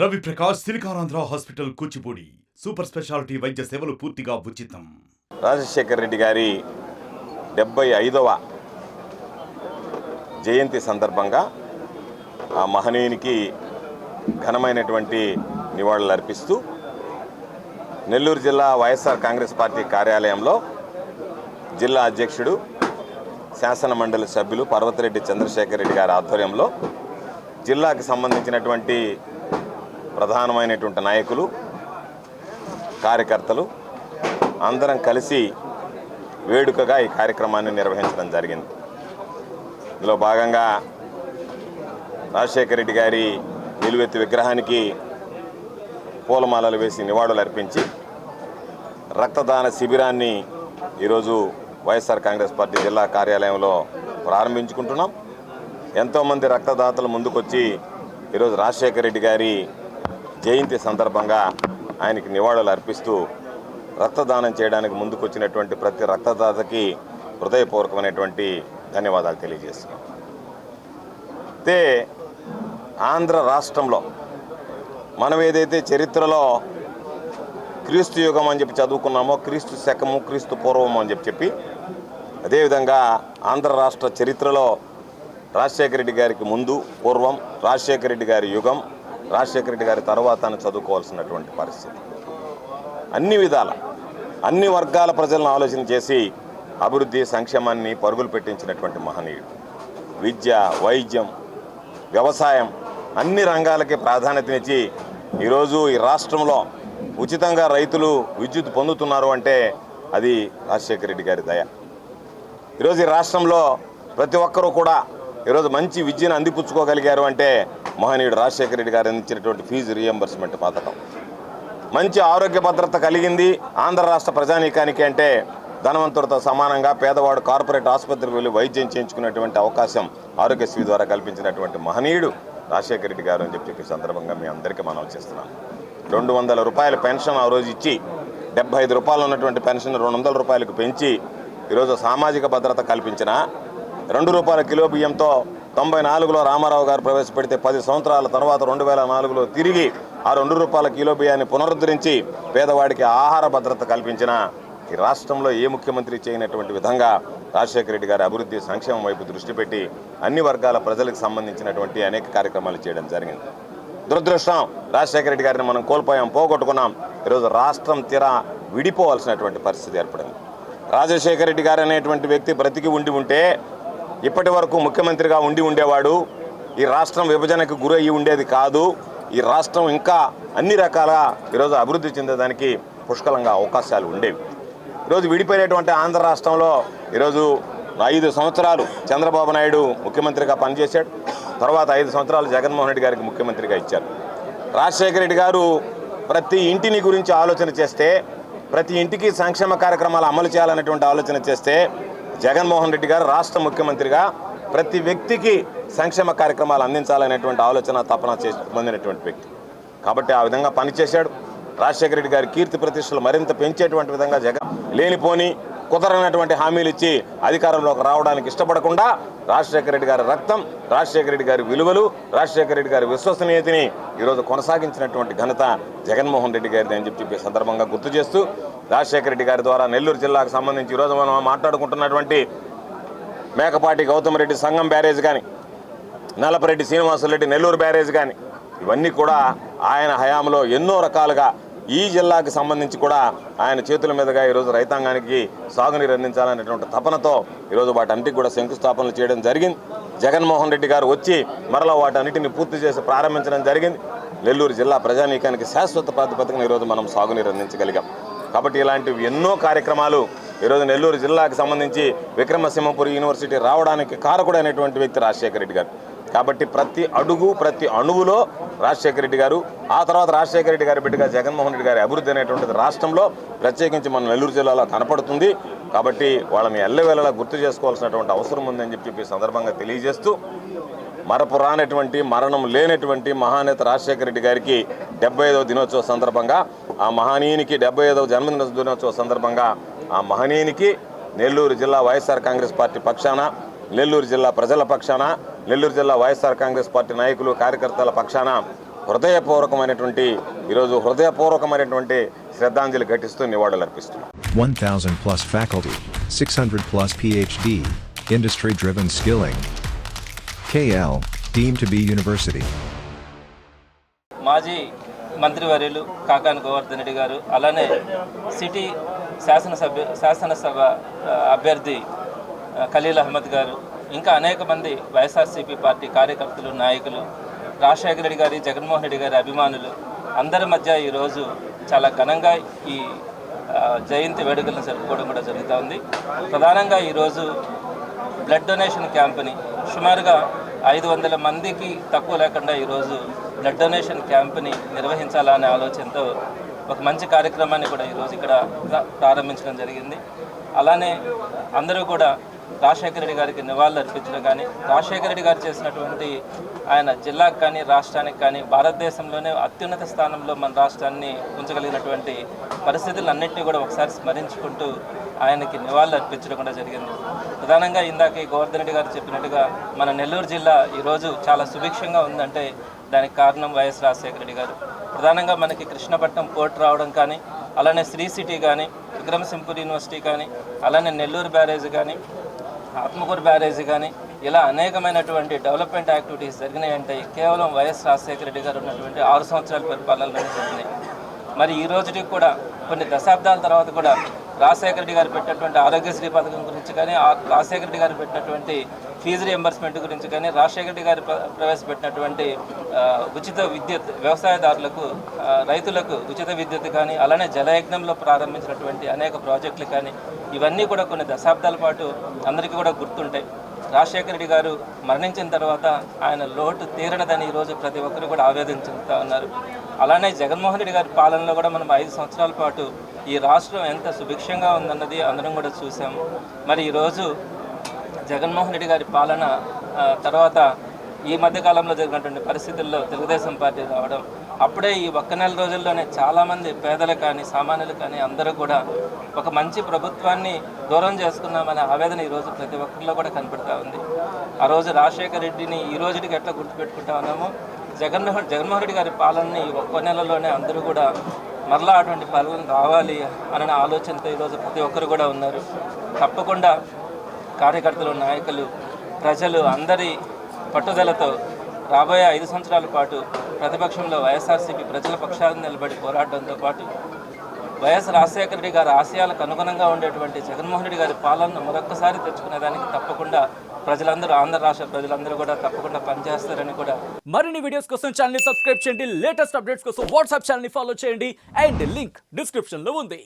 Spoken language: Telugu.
Ravi Prakash Siliconandhra hospital Kuchipudi super speciality వైద్య సేవలు పూర్తిగా ఉచితం. రాజశేఖర రెడ్డి గారి 75వ జయంతి సందర్భంగా ఆ మహనీయునికి ఘనమైనటువంటి నివాళులు అర్పిస్తూ నెల్లూరు జిల్లా వైఎస్ఆర్ కాంగ్రెస్ పార్టీ కార్యాలయంలో జిల్లా అధ్యక్షుడు శాసన మండలి సభ్యులు పర్వతిరెడ్డి చంద్రశేఖర్ రెడ్డి గారి ఆధ్వర్యంలో జిల్లాకు సంబంధించినటువంటి ప్రధానమైనటువంటి నాయకులు కార్యకర్తలు అందరం కలిసి వేడుకగా ఈ కార్యక్రమాన్ని నిర్వహించడం జరిగింది. ఇందులో భాగంగా రాజశేఖర రెడ్డి గారి నిలువెత్తు విగ్రహానికి పూలమాలలు వేసి నివాళులు అర్పించి రక్తదాన శిబిరాన్ని ఈరోజు వైఎస్ఆర్ కాంగ్రెస్ పార్టీ జిల్లా కార్యాలయంలో ప్రారంభించుకుంటున్నాం. ఎంతోమంది రక్తదాతలు ముందుకొచ్చి ఈరోజు రాజశేఖర రెడ్డి గారి జయంతి సందర్భంగా ఆయనకి నివాళులు అర్పిస్తూ రక్తదానం చేయడానికి ముందుకొచ్చినటువంటి ప్రతి రక్తదాతకి హృదయపూర్వకమైనటువంటి ధన్యవాదాలు తెలియజేస్తున్నాం. అయితే ఆంధ్ర రాష్ట్రంలో మనం ఏదైతే చరిత్రలో క్రీస్తు యుగం అని చెప్పి చదువుకున్నామో, క్రీస్తు శకము, క్రీస్తు పూర్వము అని చెప్పి అదేవిధంగా ఆంధ్ర రాష్ట్ర చరిత్రలో రాజశేఖర రెడ్డి గారికి ముందు పూర్వం, రాజశేఖర రెడ్డి గారి యుగం, రాజశేఖర రెడ్డి గారి తర్వాత అని చదువుకోవాల్సినటువంటి పరిస్థితి. అన్ని విధాల అన్ని వర్గాల ప్రజలను ఆలోచన చేసి అభివృద్ధి సంక్షేమాన్ని పరుగులు పెట్టించినటువంటి మహనీయుడు. విద్య, వైద్యం, వ్యవసాయం అన్ని రంగాలకి ప్రాధాన్యతనిచ్చి ఈరోజు ఈ రాష్ట్రంలో ఉచితంగా రైతులు విద్యుత్ పొందుతున్నారు అంటే అది రాజశేఖర రెడ్డి గారి దయ. ఈరోజు ఈ రాష్ట్రంలో ప్రతి ఒక్కరూ కూడా ఈరోజు మంచి విద్యను అందిపుచ్చుకోగలిగారు అంటే మహనీయుడు రాజశేఖర రెడ్డి గారు అందించినటువంటి ఫీజు రీఎంబర్స్మెంట్ పథకం. మంచి ఆరోగ్య భద్రత కలిగింది ఆంధ్ర రాష్ట్ర ప్రజానీకానికి అంటే ధనవంతుడితో సమానంగా పేదవాడు కార్పొరేట్ ఆసుపత్రికి వెళ్ళి వైద్యం చేయించుకునేటువంటి అవకాశం ఆరోగ్యశ్రీ ద్వారా కల్పించినటువంటి మహనీయుడు రాజశేఖర రెడ్డి గారు అని చెప్పి సందర్భంగా మీ అందరికీ మనవి చేస్తున్నాను. 200 రూపాయల పెన్షన్ ఆ రోజు ఇచ్చి 75 రూపాయలు ఉన్నటువంటి పెన్షన్ 200 రూపాయలకు పెంచి ఈరోజు సామాజిక భద్రత కల్పించిన 2 రూపాయల కిలో బియ్యంతో 94లో రామారావు గారు ప్రవేశపెడితే 10 సంవత్సరాల తర్వాత 2004లో తిరిగి ఆ 2 రూపాయల కిలో బియ్యాన్ని పునరుద్ధరించి పేదవాడికి ఆహార భద్రత కల్పించిన ఈ రాష్ట్రంలో ఏ ముఖ్యమంత్రి చేయనటువంటి విధంగా రాజశేఖర రెడ్డి గారి అభివృద్ధి సంక్షేమం వైపు దృష్టి పెట్టి అన్ని వర్గాల ప్రజలకు సంబంధించినటువంటి అనేక కార్యక్రమాలు చేయడం జరిగింది. దురదృష్టం రాజశేఖర రెడ్డి గారిని మనం కోల్పోయాం, పోగొట్టుకున్నాం. ఈరోజు రాష్ట్రం తీరా విడిపోవాల్సినటువంటి పరిస్థితి ఏర్పడింది. రాజశేఖర రెడ్డి గారు అనేటువంటి వ్యక్తి బ్రతికి ఉంటే ఇప్పటి వరకు ముఖ్యమంత్రిగా ఉండేవాడు. ఈ రాష్ట్రం విభజనకు గురయ్యి ఉండేది కాదు. ఈ రాష్ట్రం ఇంకా అన్ని రకాలుగా ఈరోజు అభివృద్ధి చెందేదానికి పుష్కలంగా అవకాశాలు ఉండేవి. ఈరోజు విడిపోయినటువంటి ఆంధ్ర రాష్ట్రంలో ఈరోజు 5 సంవత్సరాలు చంద్రబాబు నాయుడు ముఖ్యమంత్రిగా పనిచేశాడు. తర్వాత 5 సంవత్సరాలు జగన్మోహన్ రెడ్డి గారికి ముఖ్యమంత్రిగా ఇచ్చారు. రాజశేఖర రెడ్డి గారు ప్రతి ఇంటిని గురించి ఆలోచన చేస్తే, ప్రతి ఇంటికి సంక్షేమ కార్యక్రమాలు అమలు చేయాలనేటువంటి ఆలోచన చేస్తే, జగన్మోహన్ రెడ్డి గారు రాష్ట్ర ముఖ్యమంత్రిగా ప్రతి వ్యక్తికి సంక్షేమ కార్యక్రమాలు అందించాలనేటువంటి ఆలోచన తపన పొందినటువంటి వ్యక్తి కాబట్టి ఆ విధంగా పనిచేశాడు. రాజశేఖర రెడ్డి గారి కీర్తి ప్రతిష్టలు మరింత పెంచేటువంటి విధంగా జగన్ లేనిపోని కుదరనటువంటి హామీలు ఇచ్చి అధికారంలోకి రావడానికి ఇష్టపడకుండా రాజశేఖర రెడ్డి గారి రక్తం, రాజశేఖర రెడ్డి గారి విలువలు, రాజశేఖర రెడ్డి గారి విశ్వసనీయతని ఈరోజు కొనసాగించినటువంటి ఘనత జగన్మోహన్ రెడ్డి గారిది అని చెప్పి సందర్భంగా గుర్తు చేస్తూ, రాజశేఖర రెడ్డి గారి ద్వారా నెల్లూరు జిల్లాకు సంబంధించి ఈరోజు మనం మాట్లాడుకుంటున్నటువంటి మేకపాటి గౌతమ్ రెడ్డి సంగం బ్యారేజ్ కానీ, నల్లపరెడ్డి శ్రీనివాసరెడ్డి నెల్లూరు బ్యారేజ్ కానీ ఇవన్నీ కూడా ఆయన హయాంలో ఎన్నో రకాలుగా ఈ జిల్లాకి సంబంధించి కూడా ఆయన చేతుల మీదుగా ఈరోజు రైతాంగానికి సాగునీరు అందించాలనేటువంటి తపనతో ఈరోజు వాటన్నిటికి కూడా శంకుస్థాపనలు చేయడం జరిగింది. జగన్మోహన్ రెడ్డి గారు వచ్చి మరలా వాటన్నిటిని పూర్తి చేసి ప్రారంభించడం జరిగింది. నెల్లూరు జిల్లా ప్రజానీకానికి శాశ్వత ప్రాతిపదికన ఈరోజు మనం సాగునీరు అందించగలిగాం. కాబట్టి ఇలాంటివి ఎన్నో కార్యక్రమాలు ఈరోజు నెల్లూరు జిల్లాకు సంబంధించి విక్రమసింహపురి యూనివర్సిటీ రావడానికి కారకుడైనటువంటి వ్యక్తి రాజశేఖర రెడ్డి గారు. కాబట్టి ప్రతి అడుగు, ప్రతి అణువులో రాజశేఖర రెడ్డి గారు, ఆ తర్వాత రాజశేఖర రెడ్డి గారి బిడ్డగా జగన్మోహన్ రెడ్డి గారి అభివృద్ధి అనేటువంటిది రాష్ట్రంలో ప్రత్యేకించి మన నెల్లూరు జిల్లాలో కనపడుతుంది. కాబట్టి వాళ్ళని ఎల్లవేళలా గుర్తు చేసుకోవాల్సినటువంటి అవసరం ఉందని చెప్పి సందర్భంగా తెలియజేస్తూ, మరపురానటువంటి మరణం లేనటువంటి మహానేత రాజశేఖర రెడ్డి గారికి 75వ దినోత్సవ సందర్భంగా, ఆ మహనీయునికి 75వ జన్మదిన దినోత్సవ సందర్భంగా ఆ మహనీయునికి నెల్లూరు జిల్లా వైఎస్ఆర్ కాంగ్రెస్ పార్టీ పక్షాన, నెల్లూరు జిల్లా ప్రజల పక్షాన, నెల్లూరు జిల్లా వైఎస్ఆర్ కాంగ్రెస్ పార్టీ నాయకులు కార్యకర్తల పక్షాన హృదయపూర్వకమైనటువంటి శ్రద్ధాంజలి ఘటిస్తూ నివాళులు అర్పిస్తున్నాం. 1,000 plus faculty, 600 plus PhD, industry-driven skilling. KL, deemed to be university. మాజీ మంత్రివర్యులు కాకాని గోవర్ధన్ రెడ్డి గారు, అలానే సిటీ శాసనసభ అభ్యర్థి ఖలీల్ అహ్మద్ గారు, ఇంకా అనేక మంది వైఎస్ఆర్సీపీ పార్టీ కార్యకర్తలు, నాయకులు, రాజశేఖర రెడ్డి గారి, జగన్మోహన్ రెడ్డి గారి అభిమానులు అందరి మధ్య ఈరోజు చాలా ఘనంగా ఈ జయంతి వేడుకలను జరుపుకోవడం కూడా జరుగుతూ ఉంది. ప్రధానంగా ఈరోజు బ్లడ్ డొనేషన్ క్యాంప్ని సుమారుగా 500 మందికి తక్కువ లేకుండా ఈరోజు బ్లడ్ డొనేషన్ క్యాంప్ని నిర్వహించాలనే ఆలోచనతో ఒక మంచి కార్యక్రమాన్ని కూడా ఈరోజు ఇక్కడ ప్రారంభించడం జరిగింది. అలానే అందరూ కూడా రాజశేఖర రెడ్డి గారికి నివాళులు అర్పించడం కానీ, రాజశేఖర రెడ్డి గారు చేసినటువంటి ఆయన జిల్లాకు కానీ రాష్ట్రానికి కానీ భారతదేశంలోనే అత్యున్నత స్థానంలో మన రాష్ట్రాన్ని ఉంచగలిగినటువంటి పరిస్థితులన్నింటినీ కూడా ఒకసారి స్మరించుకుంటూ ఆయనకి నివాళులు అర్పించడం కూడా జరిగింది. ప్రధానంగా ఇందాక గోవర్ధన్ రెడ్డి గారు చెప్పినట్టుగా మన నెల్లూరు జిల్లా ఈరోజు చాలా సుభిక్షంగా ఉందంటే దానికి కారణం వైఎస్ రాజశేఖర రెడ్డి గారు. ప్రధానంగా మనకి కృష్ణపట్నం పోర్ట్ రావడం కానీ, అలానే శ్రీ సిటీ కానీ, విక్రమసింహపురి యూనివర్సిటీ కానీ, అలానే నెల్లూరు బ్యారేజ్ కానీ, ఆత్మకూరు బ్యారేజీ కానీ, ఇలా అనేకమైనటువంటి డెవలప్మెంట్ యాక్టివిటీస్ జరిగినాయంటే కేవలం వైఎస్ రాజశేఖర రెడ్డి గారు ఉన్నటువంటి 6 సంవత్సరాల పరిపాలనలోనే జరిగినాయి. మరి ఈ రోజుకి కూడా కొన్ని దశాబ్దాల తర్వాత కూడా రాజశేఖర రెడ్డి గారు పెట్టినటువంటి ఆరోగ్యశ్రీ పథకం గురించి కానీ, రాజశేఖర రెడ్డి గారు పెట్టినటువంటి ఫీజు రియంబర్స్మెంట్ గురించి కానీ, రాజశేఖర రెడ్డి గారు ప్రవేశపెట్టినటువంటి ఉచిత విద్యుత్ వ్యవసాయదారులకు, రైతులకు ఉచిత విద్యుత్ కానీ, అలానే జలయజ్ఞంలో ప్రారంభించినటువంటి అనేక ప్రాజెక్టులు కానీ, ఇవన్నీ కూడా కొన్ని దశాబ్దాల పాటు అందరికీ కూడా గుర్తుంటాయి. రాజశేఖర రెడ్డి గారు మరణించిన తర్వాత ఆయన లోటు తీరనదని ఈరోజు ప్రతి ఒక్కరు కూడా ఆవేదన చెందుతూ ఉన్నారు. అలానే జగన్మోహన్ రెడ్డి గారి పాలనలో కూడా మనం 5 సంవత్సరాల పాటు ఈ రాష్ట్రం ఎంత సుభిక్షంగా ఉందన్నది అందరం కూడా చూసాము. మరి ఈరోజు జగన్మోహన్ రెడ్డి గారి పాలన తర్వాత ఈ మధ్యకాలంలో జరిగినటువంటి పరిస్థితుల్లో తెలుగుదేశం పార్టీ రావడం, అప్పుడే ఈ 1 నెల రోజుల్లోనే చాలామంది పేదలు కానీ, సామాన్యులు కానీ అందరూ కూడా ఒక మంచి ప్రభుత్వాన్ని దూరం చేసుకున్నామనే ఆవేదన ఈరోజు ప్రతి ఒక్కరిలో కూడా కనపడుతూ ఉంది. ఆ రోజు రాజశేఖర రెడ్డిని ఈ రోజుకి ఎట్లా గుర్తుపెట్టుకుంటా ఉన్నామో, జగన్మోహన్ రెడ్డి గారి పాలనని ఈ 1 నెలలోనే అందరూ కూడా మరలా అటువంటి పాలన రావాలి అనే ఆలోచనతో ఈరోజు ప్రతి ఒక్కరు కూడా ఉన్నారు. తప్పకుండా కార్యకర్తలు, నాయకులు, ప్రజలు అందరి పట్టుదలతో రాబోయే 5 సంవత్సరాల పాటు ప్రతిపక్షంలో వైఎస్ఆర్సీపీ ప్రజల పక్షాలను నిలబడి పోరాడడంతో పాటు వైఎస్ రాజశేఖర రెడ్డి గారి ఆశయాలకు అనుగుణంగా ఉండేటువంటి జగన్మోహన్ రెడ్డి గారి పాలనను మరొక్కసారి తెచ్చుకునేదానికి తప్పకుండా ప్రజలందరూ, ఆంధ్ర రాష్ట్ర ప్రజలందరూ కూడా తప్పకుండా పనిచేస్తారని కూడా. మరిన్ని వీడియోస్ కోసం ఛానల్ ని సబ్స్క్రైబ్ చేయండి, లేటెస్ట్ అప్డేట్స్ కోసం వాట్సాప్ ఛానల్ ని ఫాలో చేయండి, అండ్ లింక్ డిస్క్రిప్షన్ లో ఉంది.